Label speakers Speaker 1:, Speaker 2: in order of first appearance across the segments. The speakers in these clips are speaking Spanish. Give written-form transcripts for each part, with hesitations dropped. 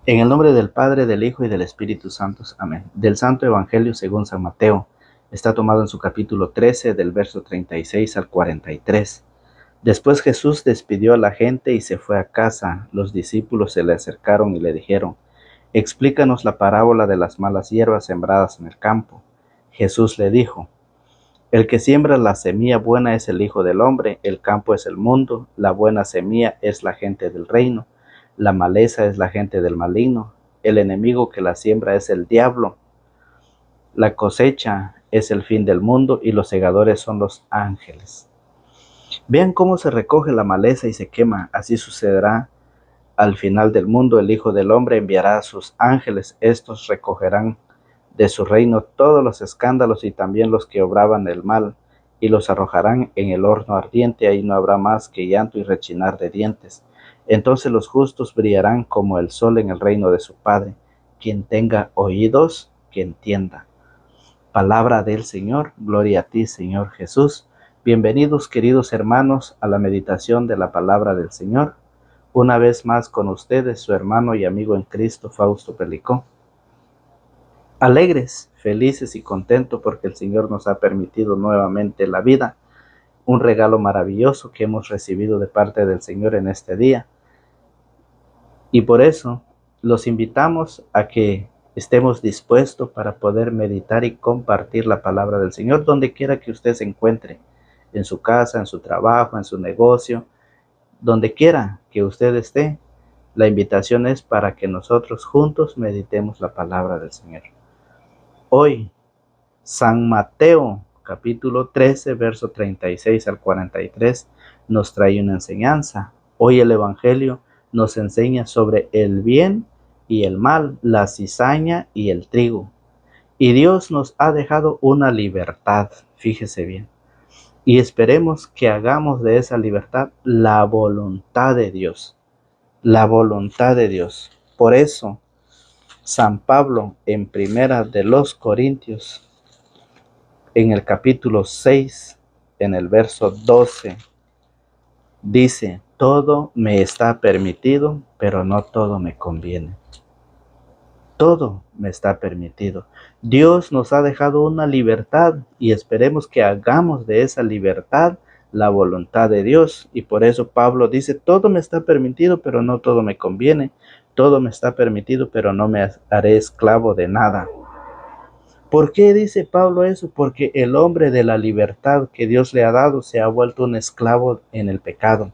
Speaker 1: En el nombre del Padre, del Hijo y del Espíritu Santo. Amén. Del Santo Evangelio según San Mateo. Está tomado en su capítulo 13, del verso 36 al 43. Después Jesús despidió a la gente y se fue a casa. Los discípulos se le acercaron y le dijeron: Explícanos la parábola de las malas hierbas sembradas en el campo. Jesús le dijo: El que siembra la semilla buena es el Hijo del Hombre, el campo es el mundo, la buena semilla es la gente del reino, la maleza es la gente del maligno, el enemigo que la siembra es el diablo, la cosecha es el fin del mundo y los segadores son los ángeles. Vean cómo se recoge la maleza y se quema, así sucederá al final del mundo. El Hijo del Hombre enviará a sus ángeles, estos recogerán de su reino todos los escándalos y también los que obraban el mal, y los arrojarán en el horno ardiente. Ahí no habrá más que llanto y rechinar de dientes. Entonces los justos brillarán como el sol en el reino de su Padre. Quien tenga oídos, que entienda. Palabra del Señor. Gloria a ti, Señor Jesús. Bienvenidos, queridos hermanos, a la meditación de la palabra del Señor. Una vez más con ustedes, su hermano y amigo en Cristo, Fausto Pelicó. Alegres, felices y contentos porque el Señor nos ha permitido nuevamente la vida, un regalo maravilloso que hemos recibido de parte del Señor en este día. Y por eso los invitamos a que estemos dispuestos para poder meditar y compartir la palabra del Señor donde quiera que usted se encuentre, en su casa, en su trabajo, en su negocio, donde quiera que usted esté. La invitación es para que nosotros juntos meditemos la palabra del Señor. Hoy, San Mateo, capítulo 13, verso 36 al 43, nos trae una enseñanza. Hoy el Evangelio nos enseña sobre el bien y el mal, la cizaña y el trigo. Y Dios nos ha dejado una libertad, fíjese bien. Y esperemos que hagamos de esa libertad la voluntad de Dios. La voluntad de Dios. Por eso, San Pablo en Primera de los Corintios, en el capítulo 6, en el verso 12, dice: todo me está permitido, pero no todo me conviene. Todo me está permitido. Dios nos ha dejado una libertad y esperemos que hagamos de esa libertad la voluntad de Dios. Y por eso Pablo dice: todo me está permitido, pero no todo me conviene. Todo me está permitido, pero no me haré esclavo de nada. ¿Por qué dice Pablo eso? Porque el hombre de la libertad que Dios le ha dado se ha vuelto un esclavo en el pecado.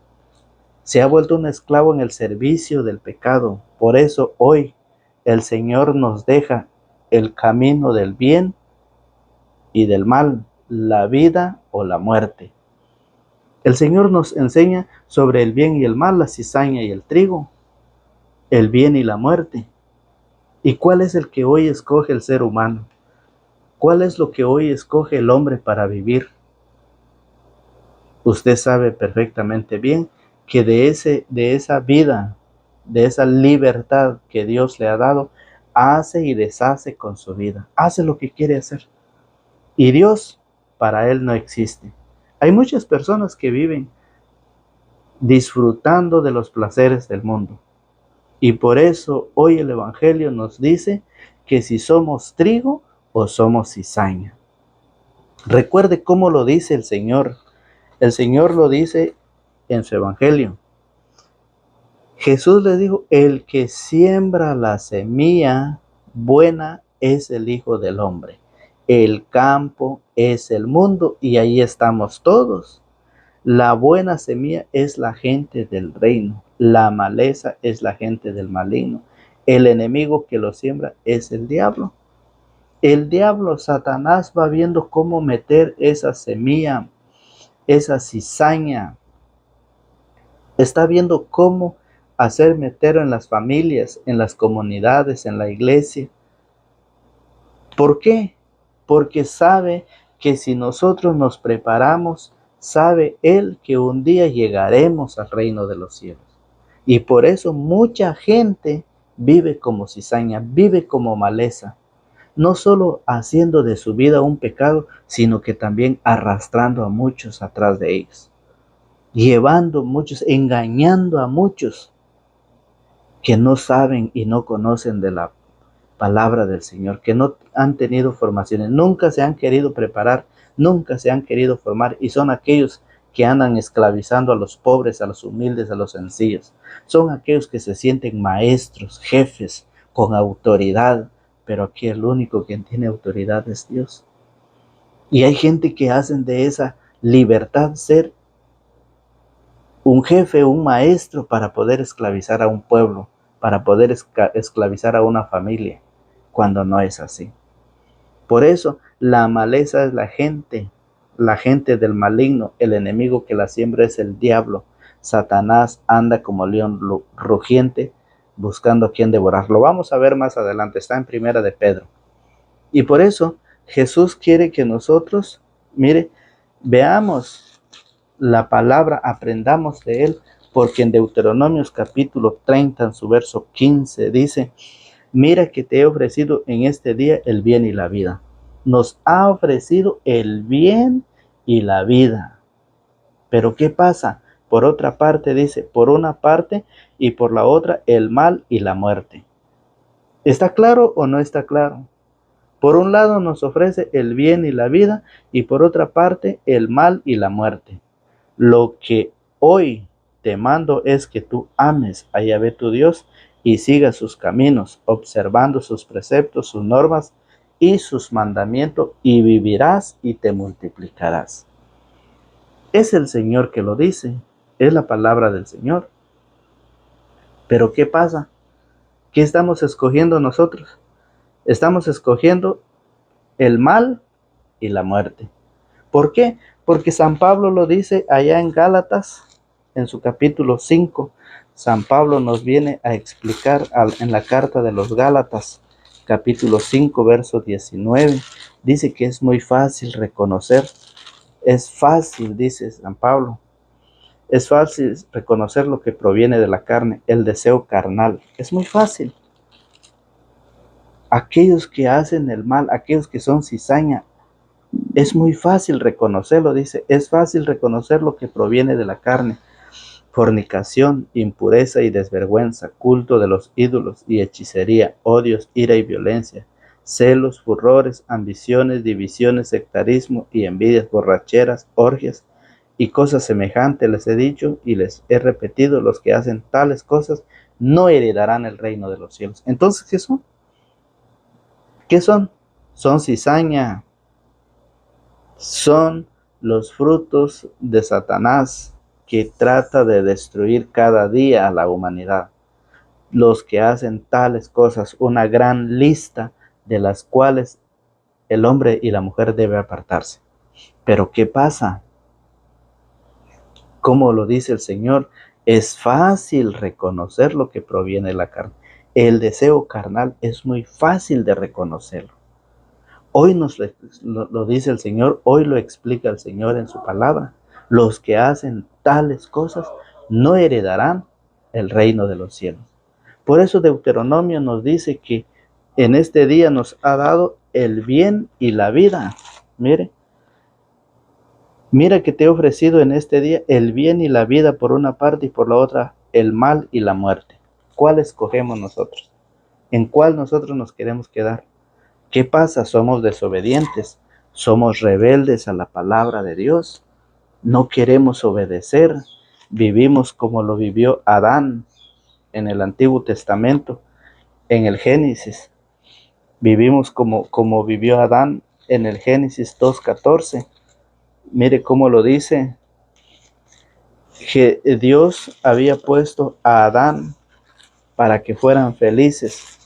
Speaker 1: Se ha vuelto un esclavo en el servicio del pecado. Por eso hoy el Señor nos deja el camino del bien y del mal, la vida o la muerte. El Señor nos enseña sobre el bien y el mal, la cizaña y el trigo, el bien y la muerte. ¿Y cuál es el que hoy escoge el ser humano? ¿Cuál es lo que hoy escoge el hombre para vivir? Usted sabe perfectamente bien que de esa vida, de esa libertad que Dios le ha dado, hace y deshace con su vida. Hace lo que quiere hacer. Y Dios para él no existe. Hay muchas personas que viven disfrutando de los placeres del mundo. Y por eso hoy el Evangelio nos dice que si somos trigo o somos cizaña. Recuerde cómo lo dice el Señor. El Señor lo dice en su Evangelio. Jesús le dijo: el que siembra la semilla buena es el Hijo del Hombre. El campo es el mundo y ahí estamos todos. La buena semilla es la gente del reino. La maleza es la gente del maligno. El enemigo que lo siembra es el diablo. El diablo, Satanás, va viendo cómo meter esa semilla, esa cizaña. Está viendo cómo hacer meter en las familias, en las comunidades, en la iglesia. ¿Por qué? Porque sabe que si nosotros nos preparamos, sabe Él que un día llegaremos al reino de los cielos. Y por eso mucha gente vive como cizaña, vive como maleza. No solo haciendo de su vida un pecado, sino que también arrastrando a muchos atrás de ellos. Llevando a muchos, engañando a muchos. que no saben y no conocen de la palabra del Señor, que no han tenido formaciones, nunca se han querido preparar, nunca se han querido formar, y son aquellos que andan esclavizando a los pobres, a los humildes, a los sencillos. Son aquellos que se sienten maestros, jefes, con autoridad, pero aquí el único que tiene autoridad es Dios. Y hay gente que hacen de esa libertad ser un jefe, un maestro para poder esclavizar a un pueblo, para poder esclavizar a una familia, cuando no es así. Por eso la maleza es la gente del maligno, el enemigo que la siembra es el diablo. Satanás anda como león rugiente buscando a quien devorar. Lo vamos a ver más adelante, está en Primera de Pedro. Y por eso Jesús quiere que nosotros, mire, veamos la palabra, aprendamos de él, porque en Deuteronomios capítulo 30, en su verso 15, dice: mira que te he ofrecido en este día el bien y la vida. Nos ha ofrecido el bien y la vida. Pero ¿qué pasa? Por otra parte dice, por una parte y por la otra el mal y la muerte. ¿Está claro o no está claro? Por un lado nos ofrece el bien y la vida, y por otra parte el mal y la muerte. Lo que hoy te mando es que tú ames a Yahvé tu Dios y sigas sus caminos, observando sus preceptos, sus normas y sus mandamientos, y vivirás y te multiplicarás. Es el Señor que lo dice, es la palabra del Señor. Pero ¿qué pasa? ¿Qué estamos escogiendo nosotros? Estamos escogiendo el mal y la muerte. ¿Por qué? Porque San Pablo lo dice allá en Gálatas, en su capítulo 5. San Pablo nos viene a explicar en la carta de los Gálatas, capítulo 5, verso 19. Dice que es muy fácil reconocer. Es fácil, dice San Pablo. Es fácil reconocer lo que proviene de la carne, el deseo carnal. Es muy fácil. Aquellos que hacen el mal, aquellos que son cizaña, es muy fácil reconocerlo, dice, es fácil reconocer lo que proviene de la carne: fornicación, impureza y desvergüenza, culto de los ídolos y hechicería, odios, ira y violencia, celos, furores, ambiciones, divisiones, sectarismo y envidias, borracheras, orgias y cosas semejantes. Les he dicho y les he repetido, los que hacen tales cosas no heredarán el reino de los cielos. Entonces, ¿qué son? ¿Qué son? Son cizaña. Son los frutos de Satanás, que trata de destruir cada día a la humanidad. Los que hacen tales cosas, una gran lista de las cuales el hombre y la mujer deben apartarse. Pero ¿qué pasa? Como lo dice el Señor, es fácil reconocer lo que proviene de la carne. El deseo carnal es muy fácil de reconocerlo. Hoy nos lo dice el Señor, hoy lo explica el Señor en su palabra. Los que hacen tales cosas no heredarán el reino de los cielos. Por eso Deuteronomio nos dice que en este día nos ha dado el bien y la vida. Mira que te he ofrecido en este día el bien y la vida por una parte, y por la otra el mal y la muerte. ¿Cuál escogemos nosotros? ¿En cuál nosotros nos queremos quedar? ¿Qué pasa? Somos desobedientes, somos rebeldes a la palabra de Dios, no queremos obedecer, vivimos como lo vivió Adán en el Antiguo Testamento, en el Génesis. Vivimos como vivió Adán en el Génesis 2:14. Mire cómo lo dice, que Dios había puesto a Adán para que fueran felices,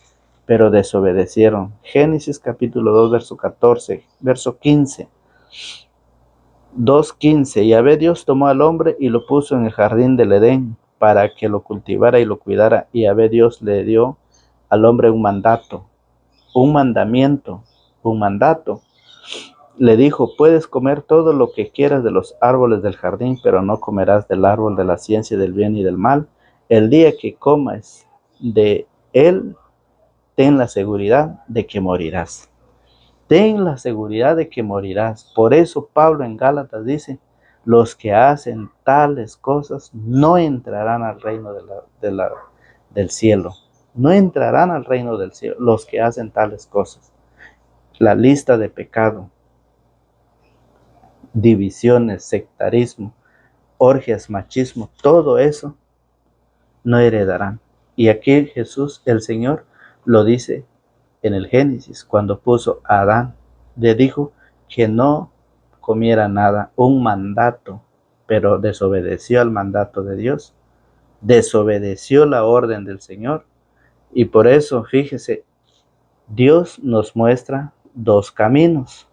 Speaker 1: pero desobedecieron. Génesis capítulo 2, verso 14, verso 15. 2:15. Yahvé Dios tomó al hombre y lo puso en el jardín del Edén para que lo cultivara y lo cuidara. Y Yahvé Dios le dio al hombre un mandato, un mandamiento, un mandato. Le dijo: puedes comer todo lo que quieras de los árboles del jardín, pero no comerás del árbol de la ciencia del bien y del mal. El día que comas de él, ten la seguridad de que morirás. Ten la seguridad de que morirás. Por eso Pablo en Gálatas dice: los que hacen tales cosas no entrarán al reino del cielo. No entrarán al reino del cielo los que hacen tales cosas. La lista de pecado, divisiones, sectarismo, orgias, machismo, todo eso no heredarán. Y aquí Jesús, el Señor, lo dice en el Génesis, cuando puso a Adán, le dijo que no comiera nada, un mandato, pero desobedeció al mandato de Dios, desobedeció la orden del Señor. Y por eso, fíjese, Dios nos muestra dos caminos.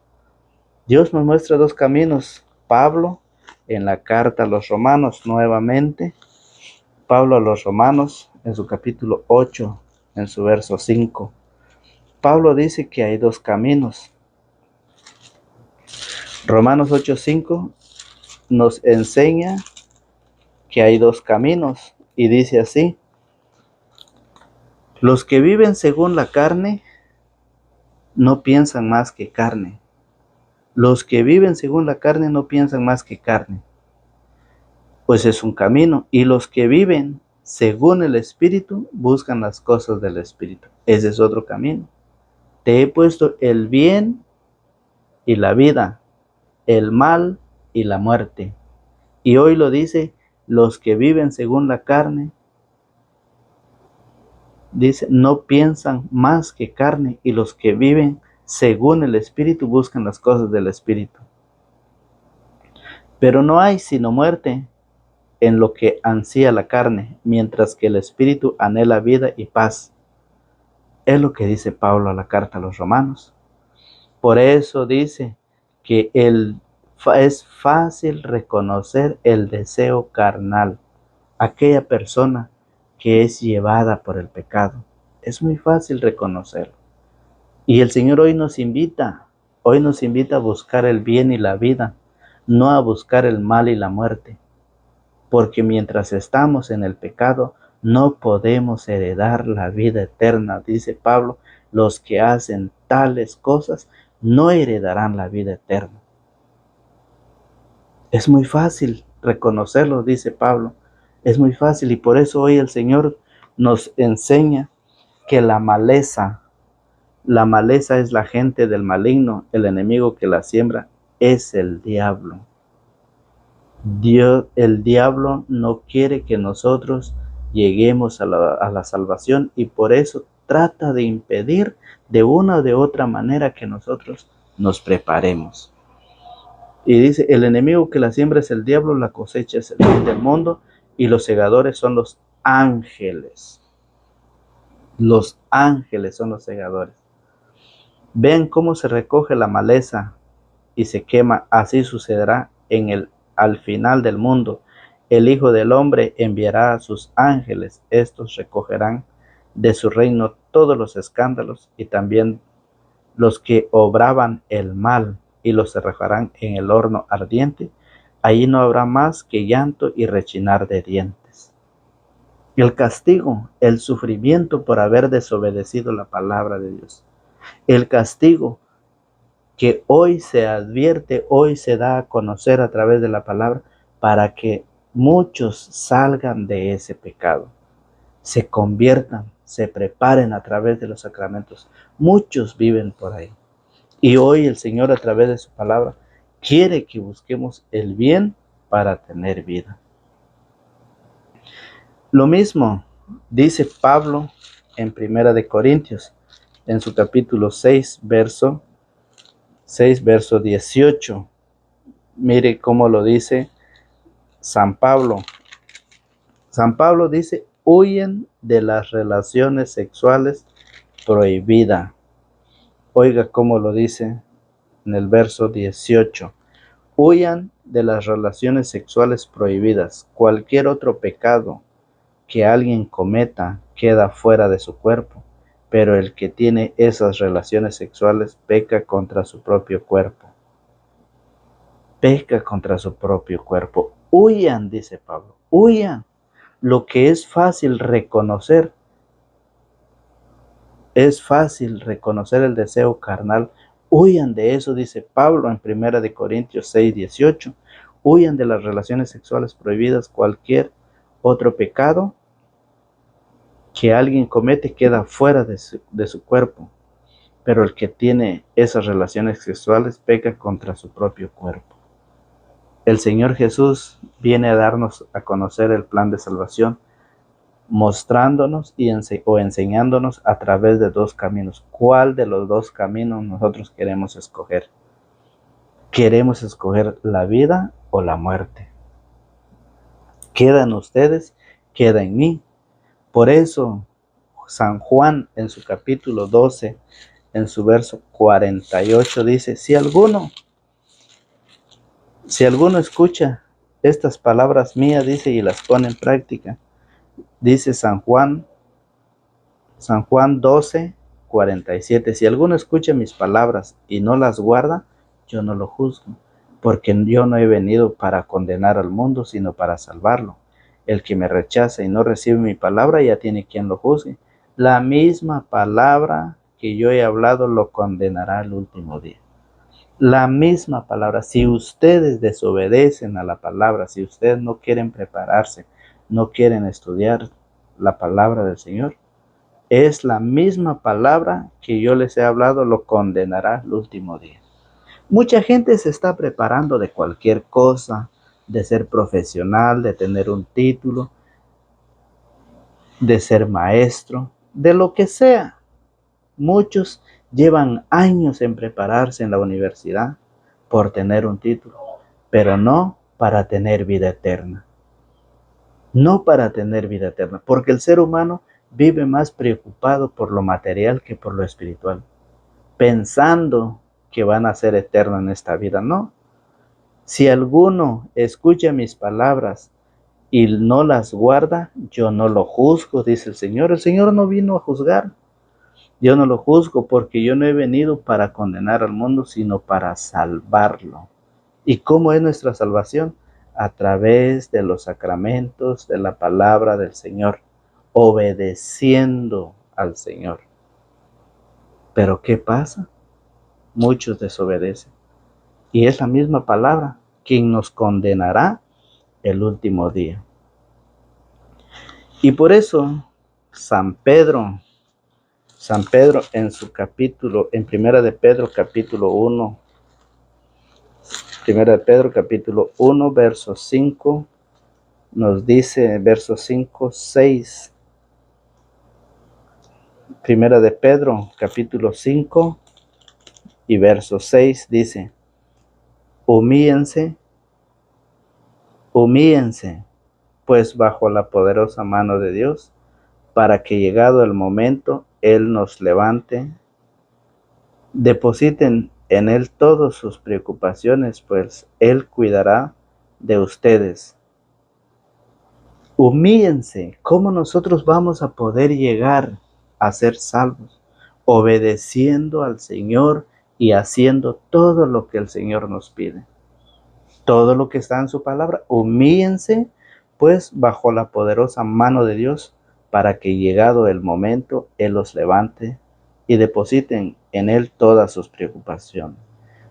Speaker 1: Dios nos muestra dos caminos. Pablo, en la carta a los Romanos, nuevamente, Pablo a los Romanos, en su capítulo 8, en su verso 5. Pablo dice que hay dos caminos. Romanos 8:5 nos enseña que hay dos caminos y dice así: los que viven según la carne no piensan más que carne. Los que viven según la carne no piensan más que carne. Pues es un camino. Y los que viven según el Espíritu buscan las cosas del Espíritu. Ese es otro camino. Te he puesto el bien y la vida, el mal y la muerte. Y hoy lo dice, los que viven según la carne, dice, no piensan más que carne, y los que viven según el Espíritu buscan las cosas del Espíritu. Pero no hay sino muerte en lo que ansía la carne, mientras que el Espíritu anhela vida y paz. Es lo que dice Pablo a la carta a los Romanos. Por eso dice que es fácil reconocer el deseo carnal, aquella persona que es llevada por el pecado. Es muy fácil reconocerlo. Y el Señor hoy nos invita a buscar el bien y la vida, no a buscar el mal y la muerte. Porque mientras estamos en el pecado, no podemos heredar la vida eterna. Dice Pablo, los que hacen tales cosas no heredarán la vida eterna. Es muy fácil reconocerlo, dice Pablo. Es muy fácil, y por eso hoy el Señor nos enseña que la maleza es la gente del maligno, el enemigo que la siembra es el diablo. El diablo no quiere que nosotros lleguemos a la salvación, y por eso trata de impedir de una o de otra manera que nosotros nos preparemos. Y dice, el enemigo que la siembra es el diablo, la cosecha es el fin del mundo, y los segadores son los ángeles. Los ángeles son los segadores. Vean cómo se recoge la maleza y se quema. Así sucederá al final del mundo. El Hijo del Hombre enviará a sus ángeles. Estos recogerán de su reino todos los escándalos y también los que obraban el mal, y los arrojarán en el horno ardiente. Allí no habrá más que llanto y rechinar de dientes. El castigo, el sufrimiento por haber desobedecido la palabra de Dios. El castigo que hoy se advierte, hoy se da a conocer a través de la palabra, para que muchos salgan de ese pecado, se conviertan, se preparen a través de los sacramentos. Muchos viven por ahí. Y hoy el Señor, a través de su palabra, quiere que busquemos el bien para tener vida. Lo mismo dice Pablo en 1 de Corintios, en su capítulo 6, verso 18. Mire cómo lo dice San Pablo. San Pablo dice, huyen de las relaciones sexuales prohibidas. Oiga cómo lo dice en el verso 18. Huyan de las relaciones sexuales prohibidas. Cualquier otro pecado que alguien cometa queda fuera de su cuerpo, pero el que tiene esas relaciones sexuales peca contra su propio cuerpo. Peca contra su propio cuerpo. Huyan, dice Pablo, huyan. Lo que es fácil reconocer el deseo carnal. Huyan de eso, dice Pablo en 1 de Corintios 6, 18. Huyan de las relaciones sexuales prohibidas. Cualquier otro pecado que alguien comete queda fuera de su cuerpo, pero el que tiene esas relaciones sexuales peca contra su propio cuerpo. El Señor Jesús viene a darnos a conocer el plan de salvación, mostrándonos o enseñándonos a través de dos caminos. ¿Cuál de los dos caminos nosotros queremos escoger? ¿Queremos escoger la vida o la muerte? Queda en ustedes, queda en mí. Por eso San Juan en su capítulo 12, en su verso 48 dice, si alguno escucha estas palabras mías, dice, y las pone en práctica, dice San Juan 12, 47, si alguno escucha mis palabras y no las guarda, yo no lo juzgo, porque yo no he venido para condenar al mundo, sino para salvarlo. El que me rechaza y no recibe mi palabra, ya tiene quien lo juzgue. La misma palabra que yo he hablado lo condenará el último día. La misma palabra. Si ustedes desobedecen a la palabra, si ustedes no quieren prepararse, no quieren estudiar la palabra del Señor, es la misma palabra que yo les he hablado, lo condenará el último día. Mucha gente se está preparando de cualquier cosa, de ser profesional, de tener un título, de ser maestro, de lo que sea. Muchos llevan años en prepararse en la universidad por tener un título, pero no para tener vida eterna. No para tener vida eterna, porque el ser humano vive más preocupado por lo material que por lo espiritual, pensando que van a ser eternos en esta vida. No. Si alguno escucha mis palabras y no las guarda, yo no lo juzgo, dice el Señor. El Señor no vino a juzgar. Yo no lo juzgo porque yo no he venido para condenar al mundo, sino para salvarlo. ¿Y cómo es nuestra salvación? A través de los sacramentos, de la palabra del Señor, obedeciendo al Señor. Pero ¿qué pasa? Muchos desobedecen. Y es la misma palabra quien nos condenará el último día. Y por eso San Pedro en su capítulo, en Primera de Pedro capítulo 1, verso 5, nos dice, verso 5, 6, Primera de Pedro capítulo 5 y verso 6 dice, humíllense, pues bajo la poderosa mano de Dios, para que llegado el momento, Él nos levante. Depositen en Él todas sus preocupaciones, pues Él cuidará de ustedes. Humíllense. ¿Cómo nosotros vamos a poder llegar a ser salvos? Obedeciendo al Señor y haciendo todo lo que el Señor nos pide. Todo lo que está en su palabra. Humíllense, pues, bajo la poderosa mano de Dios, para que llegado el momento, Él los levante y depositen en Él todas sus preocupaciones.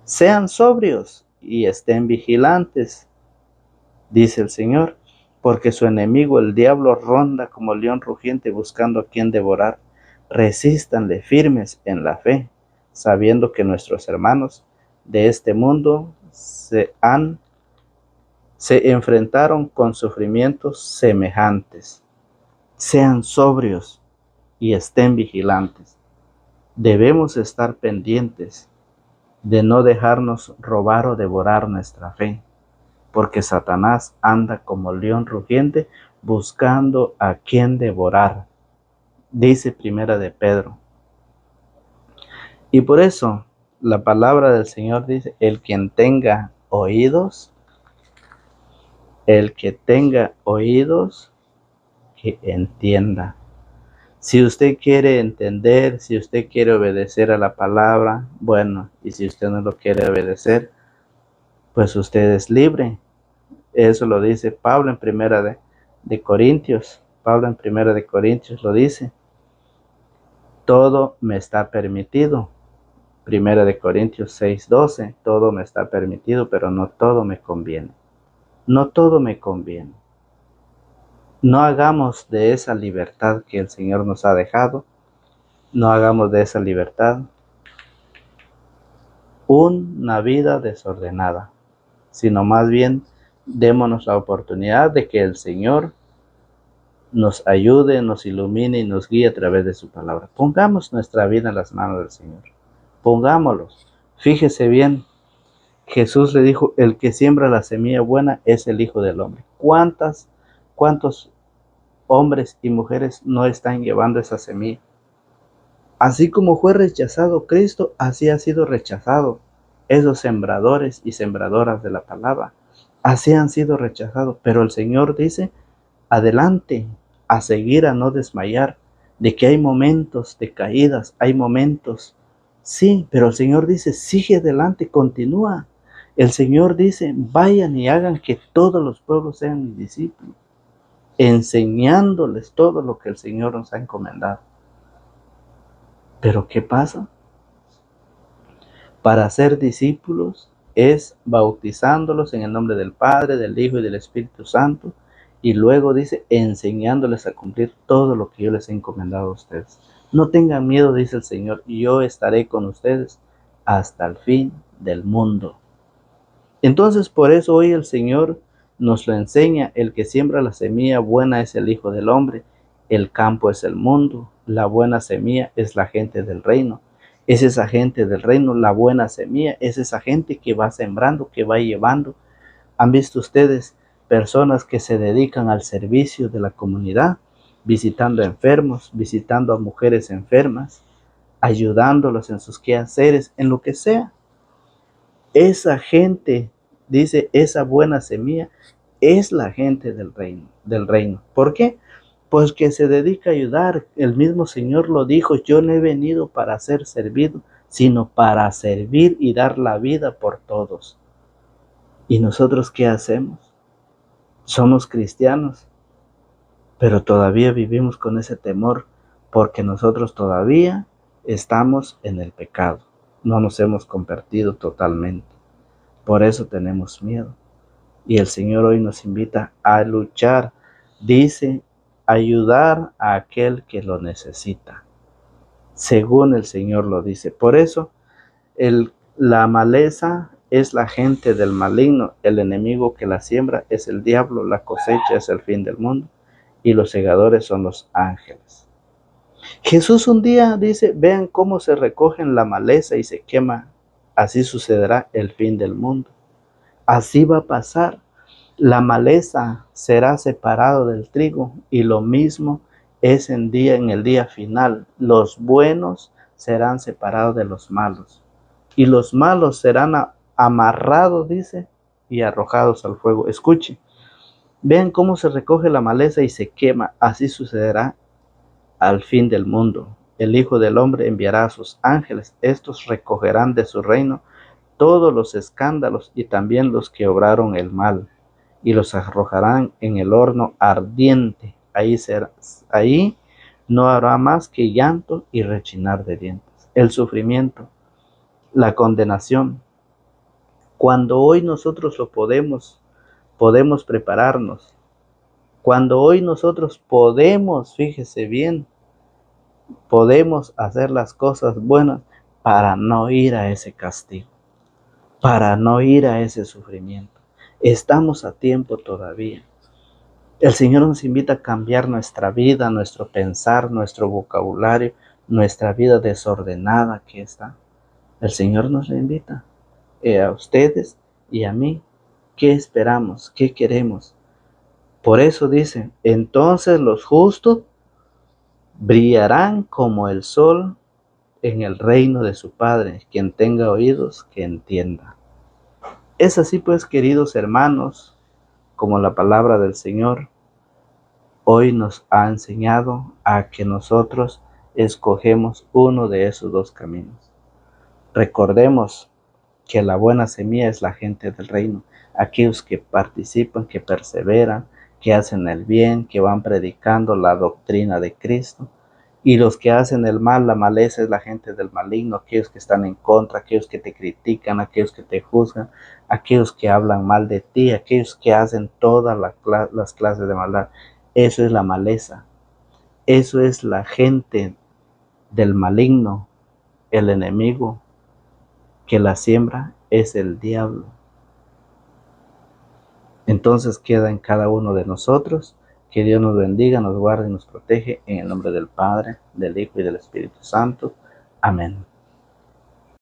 Speaker 1: Sean sobrios y estén vigilantes, dice el Señor, porque su enemigo, el diablo, ronda como león rugiente buscando a quien devorar. Resístanle firmes en la fe, sabiendo que nuestros hermanos de este mundo se enfrentaron con sufrimientos semejantes. Sean sobrios y estén vigilantes. Debemos estar pendientes de no dejarnos robar o devorar nuestra fe, porque Satanás anda como león rugiente buscando a quien devorar, dice Primera de Pedro. Y por eso la palabra del Señor dice, el que tenga oídos, que entienda. Si usted quiere entender, si usted quiere obedecer a la palabra, bueno, y si usted no lo quiere obedecer, pues usted es libre. Eso lo dice Pablo en Primera de Corintios. Pablo en Primera de Corintios lo dice. Todo me está permitido. Primera de Corintios 6:12. Todo me está permitido, pero no todo me conviene. No todo me conviene. No hagamos de esa libertad que el Señor nos ha dejado, no hagamos de esa libertad una vida desordenada, sino más bien démonos la oportunidad de que el Señor nos ayude, nos ilumine y nos guíe a través de su palabra. Pongamos nuestra vida en las manos del Señor. Pongámoslos. Fíjese bien, Jesús le dijo, el que siembra la semilla buena es el Hijo del Hombre. ¿Cuántos hombres y mujeres no están llevando esa semilla? Así como fue rechazado Cristo, así ha sido rechazado esos sembradores y sembradoras de la palabra. Así han sido rechazados, pero el Señor dice, adelante, a seguir, a no desmayar, de que hay momentos de caídas, hay momentos, sí, pero el Señor dice, sigue adelante, continúa. El Señor dice, vayan y hagan que todos los pueblos sean mis discípulos, enseñándoles todo lo que el Señor nos ha encomendado. Pero ¿qué pasa? Para ser discípulos es bautizándolos en el nombre del Padre, del Hijo y del Espíritu Santo, y luego dice, enseñándoles a cumplir todo lo que yo les he encomendado a ustedes. No tengan miedo, dice el Señor, yo estaré con ustedes hasta el fin del mundo. Entonces, por eso hoy el Señor nos lo enseña, el que siembra la semilla buena es el Hijo del Hombre, el campo es el mundo, la buena semilla es la gente del reino. Es esa gente del reino, la buena semilla, es esa gente que va sembrando, que va llevando. ¿Han visto ustedes personas que se dedican al servicio de la comunidad, visitando enfermos, visitando a mujeres enfermas, ayudándolos en sus quehaceres, en lo que sea? Esa gente, dice, esa buena semilla es la gente del reino. ¿Por qué? Pues que se dedica a ayudar. El mismo Señor lo dijo, yo no he venido para ser servido, sino para servir y dar la vida por todos. ¿Y nosotros qué hacemos? Somos cristianos, pero todavía vivimos con ese temor porque nosotros todavía estamos en el pecado. No nos hemos convertido totalmente. Por eso tenemos miedo. Y el Señor hoy nos invita a luchar. Dice, ayudar a aquel que lo necesita, según el Señor lo dice. Por eso, la maleza es la gente del maligno, el enemigo que la siembra es el diablo, la cosecha es el fin del mundo y los segadores son los ángeles. Jesús un día dice, vean cómo se recogen la maleza y se quema, así sucederá el fin del mundo. Así va a pasar. La maleza será separado del trigo y lo mismo es en el día final. Los buenos serán separados de los malos y los malos serán amarrados, dice, y arrojados al fuego. Escuche, vean cómo se recoge la maleza y se quema. Así sucederá al fin del mundo. El Hijo del Hombre enviará a sus ángeles. Estos recogerán de su reino todos los escándalos y también los que obraron el mal, y los arrojarán en el horno ardiente. Ahí no habrá más que llanto y rechinar de dientes. El sufrimiento, la condenación. Cuando hoy nosotros lo podemos prepararnos. Cuando hoy nosotros podemos, fíjese bien, podemos hacer las cosas buenas para no ir a ese castigo, para no ir a ese sufrimiento. Estamos a tiempo todavía. El Señor nos invita a cambiar nuestra vida, nuestro pensar, nuestro vocabulario, nuestra vida desordenada que está. El Señor nos lo invita. A ustedes y a mí, ¿qué esperamos? ¿Qué queremos? Por eso dice, entonces los justos brillarán como el sol en el reino de su Padre. Quien tenga oídos, que entienda. Es así pues, queridos hermanos, como la palabra del Señor hoy nos ha enseñado a que nosotros escogemos uno de esos dos caminos. Recordemos que la buena semilla es la gente del reino, aquellos que participan, que perseveran, que hacen el bien, que van predicando la doctrina de Cristo. Y los que hacen el mal, la maleza es la gente del maligno, aquellos que están en contra, aquellos que te critican, aquellos que te juzgan, aquellos que hablan mal de ti, aquellos que hacen todas las clases de maldad. Eso es la maleza. Eso es la gente del maligno, el enemigo que la siembra es el diablo. Entonces queda en cada uno de nosotros. Que Dios nos bendiga, nos guarde y nos protege en el nombre del Padre, del Hijo y del Espíritu Santo. Amén.